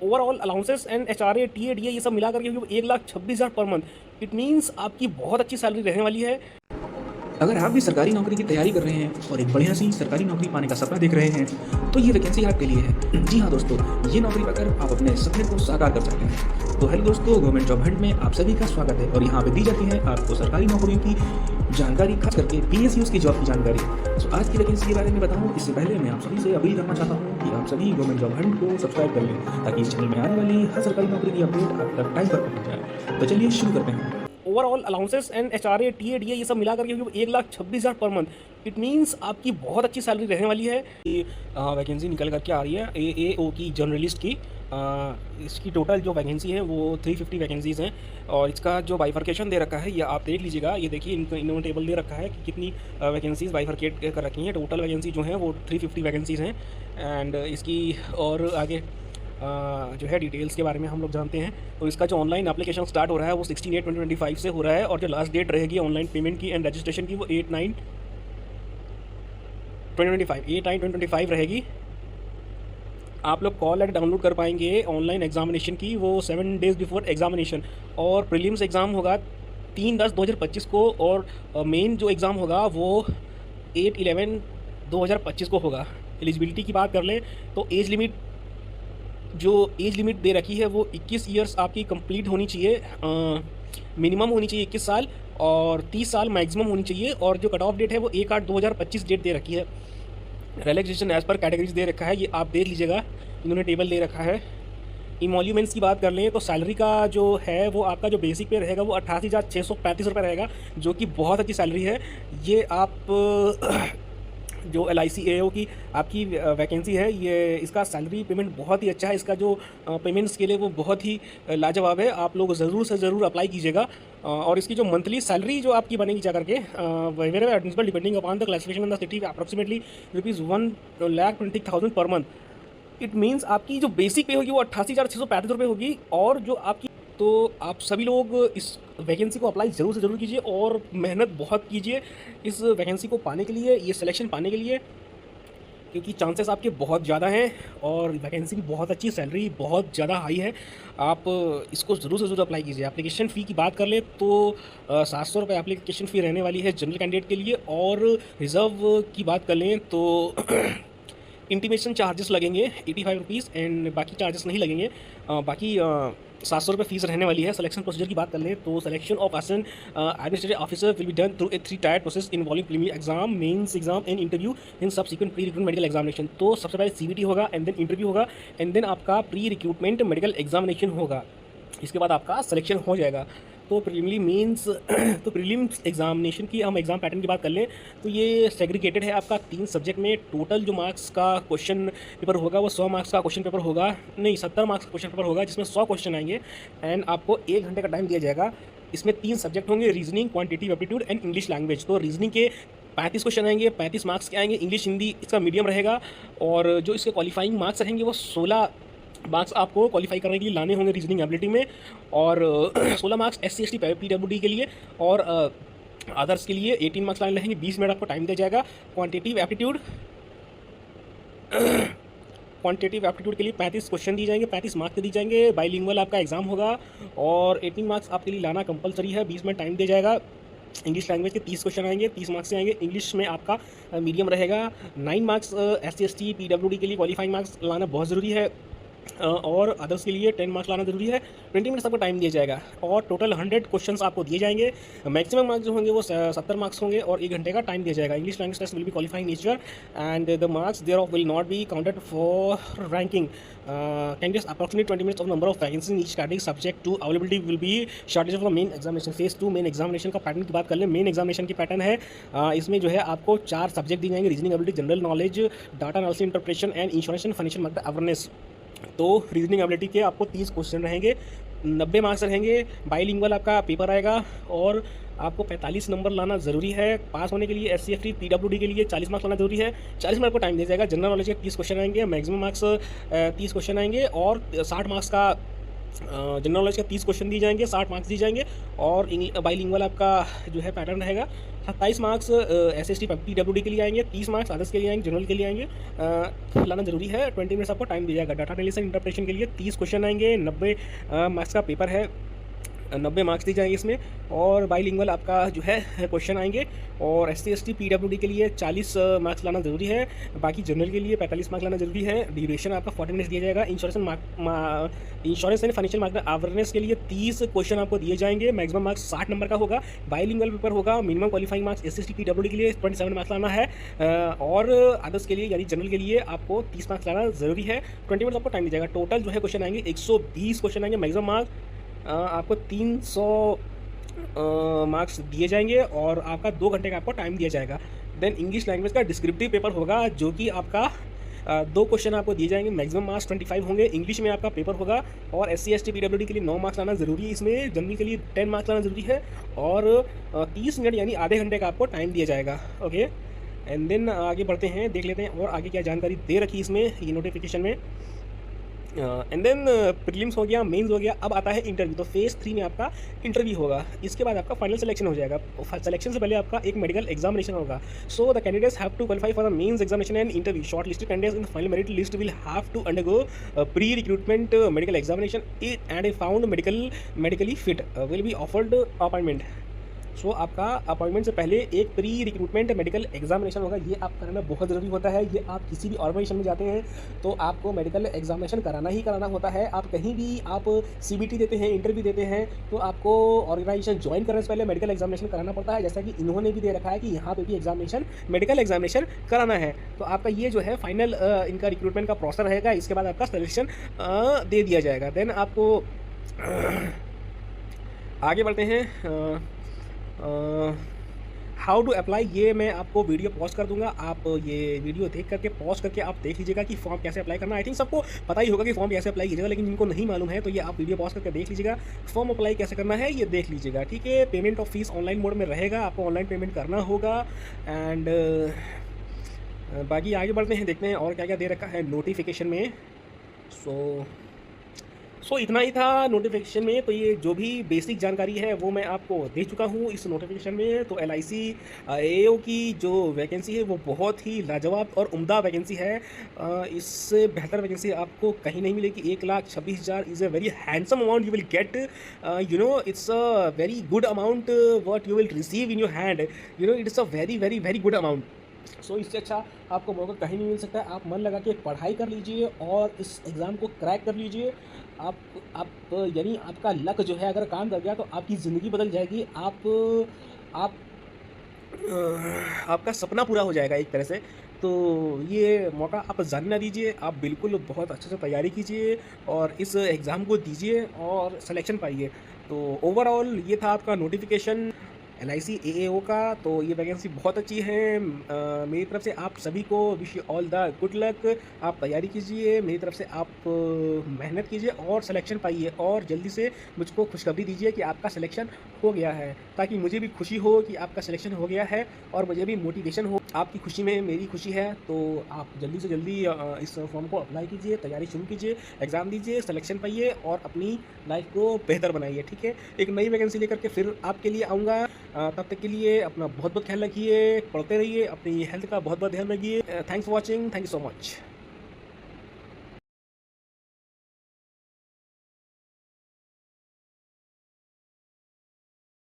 Overall allowances and HRA TA DA ये सब मिला करके 1,26,000 पर मंथ। इट मीन्स आपकी बहुत अच्छी सैलरी रहने वाली है। अगर आप भी सरकारी नौकरी की तैयारी कर रहे हैं और एक बढ़िया सी सरकारी नौकरी पाने का सपना देख रहे हैं तो ये वैकेंसी आपके लिए है। जी हाँ दोस्तों, ये नौकरी पाकर आप अपने सपने को साकार कर सकते हैं। तो हेलो दोस्तों, गवर्नमेंट जॉब हंट में आप सभी का स्वागत है और यहाँ पे दी जाती है आपको सरकारी नौकरियों की जानकारी, खास करके PSUs की जॉब की जानकारी। तो आज की वैकेंसी के बारे में बताऊँ इससे पहले मैं आप सभी से अपील करना चाहता हूँ कि आप सभी गवर्नमेंट जॉब हंट को सब्सक्राइब कर लें ताकि इस चैनल में आने वाली हर सरकारी नौकरी की अपडेट आप तक टाइम पर पहुँच जाए। तो चलिए शुरू करते हैं। Overall allowances and HRA TA DA ये सब मिला करके 1,26,000 पर मंथ। इट मीन्स आपकी बहुत अच्छी सैलरी रहने वाली है। ये वैकेंसी निकल करके आ रही है AAO की जर्नलिस्ट की। इसकी टोटल जो वैकेंसी है वो 350 वैकेंसीज़ हैं और इसका जो बाइफर्केशन दे रखा है ये आप देख लीजिएगा। ये देखिए इन्होंने टेबल दे रखा है कि कितनी वैकेंसीज़ बाइफर्केट कर रखी हैं। टोटल वैकेंसी जो है वो 350 वैकेंसीज़ हैं एंड इसकी और आगे जो है डिटेल्स के बारे में हम लोग जानते हैं। तो इसका जो ऑनलाइन एप्लीकेशन स्टार्ट हो रहा है वो 16/8/2025 से हो रहा है और जो लास्ट डेट रहेगी ऑनलाइन पेमेंट की एंड रजिस्ट्रेशन की वो 8/9/2025 रहेगी। आप लोग कॉल लेटर डाउनलोड कर पाएंगे ऑनलाइन एग्जामिनेशन की वो 7 डेज़ बिफोर एग्जामिनेशन। और प्रीलिम्स एग्ज़ाम होगा 3/10/2025 को और मेन जो एग्ज़ाम होगा वो 8/11/2025 को होगा। एलिजिबिलिटी की बात कर लें तो एज लिमिट दे रखी है वो 21 ईयर्स आपकी कंप्लीट होनी चाहिए। मिनिमम होनी चाहिए 21 साल और 30 साल मैक्सिमम होनी चाहिए। और जो कट ऑफ डेट है वो 1/8/2025 डेट दे रखी है। रिलैक्सेशन एज पर कैटेगरीज दे रखा है, ये आप देख लीजिएगा, इन्होंने टेबल दे रखा है। इमोल्यूमेंट्स की बात कर लें तो सैलरी का जो है वो आपका जो बेसिक पे रहेगा वो 88,635 रुपये रहेगा, जो कि बहुत अच्छी सैलरी है। ये आप जो LIC AO की आपकी वैकेंसी है, ये इसका सैलरी पेमेंट बहुत ही अच्छा है। इसका जो पेमेंट स्केल है वो बहुत ही लाजवाब है। आप लोग ज़रूर से ज़रूर अप्लाई कीजिएगा। और इसकी जो मंथली सैलरी जो आपकी बनेगी जा करके where admissible depending upon the classification in the city approximately ₹1,20,000 per month. It means आपकी जो बेसिक पे होगी वो 88,635 रुपये होगी। और जो आपकी तो आप सभी लोग इस वैकेंसी को अप्लाई ज़रूर से ज़रूर कीजिए और मेहनत बहुत कीजिए इस वैकेंसी को पाने के लिए, ये सिलेक्शन पाने के लिए, क्योंकि चांसेस आपके बहुत ज़्यादा हैं और वैकेंसी भी बहुत अच्छी, सैलरी बहुत ज़्यादा हाई है। आप इसको ज़रूर से ज़रूर अप्लाई कीजिए। एप्लीकेशन फ़ी की बात कर ले तो 700 रुपये एप्लीकेशन फ़ी रहने वाली है जनरल कैंडिडेट के लिए। और रिज़र्व की बात कर लें तो इंटीमेशन चार्जेस लगेंगे 85 रुपीज़ एंड बाकी चार्जेस नहीं लगेंगे। बाकी 700 रुपये फीस रहने वाली है। सिलेक्शन प्रोसीजर की बात कर लें तो selection of assistant administrative officer will be done through a three tier process involving preliminary exam, mains exam and interview in subsequent pre recruitment medical examination. तो सबसे पहले CBT होगा एंड देन इंटरव्यू होगा एंड देन आपका pre recruitment medical examination होगा। इसके बाद आपका सिलेक्शन हो जाएगा। तो प्रीलिमिनरी मीन्स तो प्रीलिम्स एग्जामिनेशन की हम एग्ज़ाम पैटर्न की बात कर लें तो ये सेग्रीगेटेड है आपका 3 सब्जेक्ट में। टोटल जो मार्क्स का क्वेश्चन पेपर होगा वो 100 मार्क्स का क्वेश्चन पेपर होगा, नहीं 70 मार्क्स का क्वेश्चन पेपर होगा, जिसमें 100 क्वेश्चन आएंगे एंड आपको 1 घंटे का टाइम दिया जाएगा। इसमें 3 सब्जेक्ट होंगे, reasoning, quantitative aptitude and English language. तो रीजनिंग के 35 क्वेश्चन आएंगे, 35 मार्क्स के आएंगे। इंग्लिश हिंदी इसका मीडियम रहेगा और जो इसके क्वालिफाइंग मार्क्स रहेंगे वो 16 मार्क्स आपको क्वालिफाई करने के लिए लाने होंगे रीजनिंग एबिलिटी में। और 16 मार्क्स SC ST PWD के लिए और अदर्स के लिए 18 मार्क्स लाने रहेंगे। 20 मिनट आपको टाइम दिया जाएगा। क्वांटिटेटिव एप्टीट्यूड के लिए 35 क्वेश्चन दिए जाएंगे, 35 मार्क्स के दिए जाएंगे। बाइलिंगुअल आपका एग्जाम होगा और 18 मार्क्स आपके लिए लाना कंपलसरी है। 20 मिनट टाइम दिया जाएगा। इंग्लिश लैंग्वेज के 30 क्वेश्चन आएंगे, 30 मार्क्स से आएंगे। इंग्लिश में आपका मीडियम रहेगा। 9 मार्क्स SC ST PWD के लिए क्वालिफाइंग मार्क्स लाना बहुत ज़रूरी है और अदर्स के लिए 10 मार्क्स लाना ज़रूरी है। 20 मिनट्स आपको टाइम दिया जाएगा और टोटल 100 क्वेश्चंस आपको दिए जाएंगे। मैक्सिमम मार्क्स जो होंगे वो 70 मार्क्स होंगे और 1 घंटे का टाइम दिया जाएगा। English language test will be qualifying nature and the marks thereof will not be counted for ranking candidates. Approximately 20 minutes of number of vacancy in each category subject to availability will be shortage of the main examination. Phase 2 main examination का pattern की बात कर लें। Main examination की pattern है इसमें जो है आपको 4 सब्जेक्ट दिए जाएंगे, reasoning ability, general knowledge, data analysis interpretation and insurance and financial market awareness. तो रीजनिंग एबिलिटी के आपको 30 क्वेश्चन रहेंगे, 90 मार्क्स रहेंगे। बाइलिंगुअल आपका पेपर आएगा और आपको 45 नंबर लाना ज़रूरी है। पास होने के लिए SC ST PWD के लिए 40 मार्क्स लाना ज़रूरी है। 40 मिनट को टाइम दिया जाएगा। जनरल नॉलेज के 30 क्वेश्चन आएंगे, मैक्सिमम मार्क्स 30 क्वेश्चन आएंगे और 60 मार्क्स का जनरल नॉलेज का 30 क्वेश्चन दिए जाएंगे, 60 मार्क्स दिए जाएंगे और बाइलिंगुअल आपका जो है पैटर्न रहेगा। 27 मार्क्स SST PWD के लिए आएंगे, 30 मार्क्स अदर्स के लिए आएंगे, जनरल के लिए आएंगे। लाना जरूरी है, 20 मिनट्स आपको टाइम दिया जाएगा। डाटा एनालिसिस इंटरप्रिटेशन के लिए 30 क्वेश्चन आएंगे, 90 मार्क्स का पेपर है, 90 मार्क्स दिए जाएंगे इसमें। और बाइलिंगुअल आपका जो है क्वेश्चन आएंगे। और SC ST PWD के लिए 40 मार्क्स लाना ज़रूरी है, बाकी जनरल के लिए 45 मार्क्स लाना ज़रूरी है। ड्यूरेशन आपका 40 मिनट्स दिया जाएगा। Insurance and financial market awareness के लिए 30 क्वेश्चन आपको दिए जाएंगे, मैक्सिमम मार्क्स 60 नंबर का होगा। बाइलिंगुअल पेपर होगा, minimum qualifying marks SC ST PWD के लिए 27 मार्क्स लाना है। और अदर्स के लिए यानी जनरल के लिए आपको 30 मार्क्स लाना ज़रूरी है। 20 मिनट्स आपको टाइम दिया जाएगा। टोटल जो है क्वेश्चन आएंगे 120 क्वेश्चन आएंगे, मैक्सिमम मार्क्स आपको 300 मार्क्स दिए जाएंगे और आपका 2 घंटे का आपको टाइम दिया जाएगा। देन इंग्लिश लैंग्वेज का डिस्क्रिप्टिव पेपर होगा, जो कि आपका 2 क्वेश्चन आपको दिए जाएंगे, मैक्सिमम मार्क्स 25 होंगे। इंग्लिश में आपका पेपर होगा और SC ST PWD के लिए 9 मार्क्स लाना ज़रूरी है इसमें। जनरल के लिए 10 मार्क्स लाना ज़रूरी है और 30 मिनट यानी आधे घंटे का आपको टाइम दिया जाएगा। ओके, एंड देन आगे बढ़ते हैं, देख लेते हैं और आगे क्या जानकारी दे रखी इसमें ये नोटिफिकेशन में। एंड देन प्रीलिम्स हो गया, मेंस हो गया, अब आता है इंटरव्यू। तो फेज़ 3 में आपका इंटरव्यू होगा, इसके बाद आपका फाइनल सिलेक्शन हो जाएगा। सिलेक्शन से पहले आपका एक मेडिकल एग्जामिनेशन होगा। So the candidates have to qualify for the mains examination and interview. Short listed candidates in the final merit list will have to undergo pre recruitment medical examination and a found medically fit will be offered appointment. So आपका appointment से पहले एक pre recruitment medical examination होगा, ये आप कराना बहुत ज़रूरी होता है। ये आप किसी भी ऑर्गेनाइजेशन में जाते हैं तो आपको मेडिकल एग्जामिनेशन कराना ही कराना होता है। आप कहीं भी आप CBT देते हैं, इंटरव्यू देते हैं, तो आपको ऑर्गेनाइजेशन ज्वाइन करने से पहले मेडिकल एग्जामिनेशन कराना पड़ता है। जैसा कि इन्होंने भी दे रखा है कि यहाँ पे भी मेडिकल एग्जामिनेशन कराना है। तो आपका ये जो है फाइनल इनका रिक्रूटमेंट का प्रोसेस रहेगा। इसके बाद आपका सिलेक्शन दे दिया जाएगा। देन आपको आगे बढ़ते हैं। हाउ टू अप्लाई, ये मैं आपको वीडियो पॉज कर दूंगा, आप ये वीडियो देख करके पॉज करके आप देख लीजिएगा कि फॉर्म कैसे अप्लाई करना है। आई थिंक सबको पता ही होगा कि फॉर्म कैसे अप्लाई कीजिएगा, लेकिन जिनको नहीं मालूम है तो ये आप वीडियो पॉज करके देख लीजिएगा। फॉर्म अप्लाई कैसे करना है ये देख लीजिएगा, ठीक है। Payment of fees online mode में रहेगा, आपको ऑनलाइन पेमेंट करना होगा। एंड बाकी आगे बढ़ते हैं, देखते हैं और क्या क्या दे रखा है नोटिफिकेशन में। सो इतना ही था नोटिफिकेशन में। तो ये जो भी बेसिक जानकारी है वो मैं आपको दे चुका हूँ इस नोटिफिकेशन में। तो LIC AO की जो वैकेंसी है वो बहुत ही लाजवाब और उम्दा वैकेंसी है। इससे बेहतर वैकेंसी आपको कहीं नहीं मिलेगी। 1,26,000 is a very handsome amount you will get, it's a very good amount what you will receive in your hand, it's a very very very good amount. So इससे अच्छा आपको मौका कहीं नहीं मिल सकता। आप मन लगा के पढ़ाई कर लीजिए और इस एग्ज़ाम को क्रैक कर लीजिए। आप यानी आपका लक जो है अगर काम कर गया तो आपकी ज़िंदगी बदल जाएगी। आप आपका सपना पूरा हो जाएगा एक तरह से। तो ये मौका आप जाने ना दीजिए, आप बिल्कुल बहुत अच्छे से तैयारी कीजिए और इस एग्ज़ाम को दीजिए और सिलेक्शन पाइए। तो ओवरऑल ये था आपका नोटिफिकेशन LIC AAO का। तो ये वैकेंसी बहुत अच्छी है। मेरी तरफ से आप सभी को wish you all the good luck. आप तैयारी कीजिए, मेरी तरफ से आप मेहनत कीजिए और सिलेक्शन पाइए और जल्दी से मुझको खुशखबरी दीजिए कि आपका सिलेक्शन हो गया है, ताकि मुझे भी खुशी हो कि आपका सिलेक्शन हो गया है और मुझे भी मोटिवेशन हो। आपकी खुशी में मेरी खुशी है। तो आप जल्दी से जल्दी इस फॉर्म को अप्लाई कीजिए, तैयारी शुरू कीजिए, एग्ज़ाम दीजिए, सिलेक्शन पाइए और अपनी लाइफ को बेहतर बनाइए, ठीक है। एक नई वैकेंसी लेकर के फिर आपके लिए आऊँगा। तब तक के लिए अपना बहुत बहुत ख्याल रखिए, पढ़ते रहिए, अपनी हेल्थ का बहुत बहुत ध्यान रखिए। Thanks for watching, thank you so much.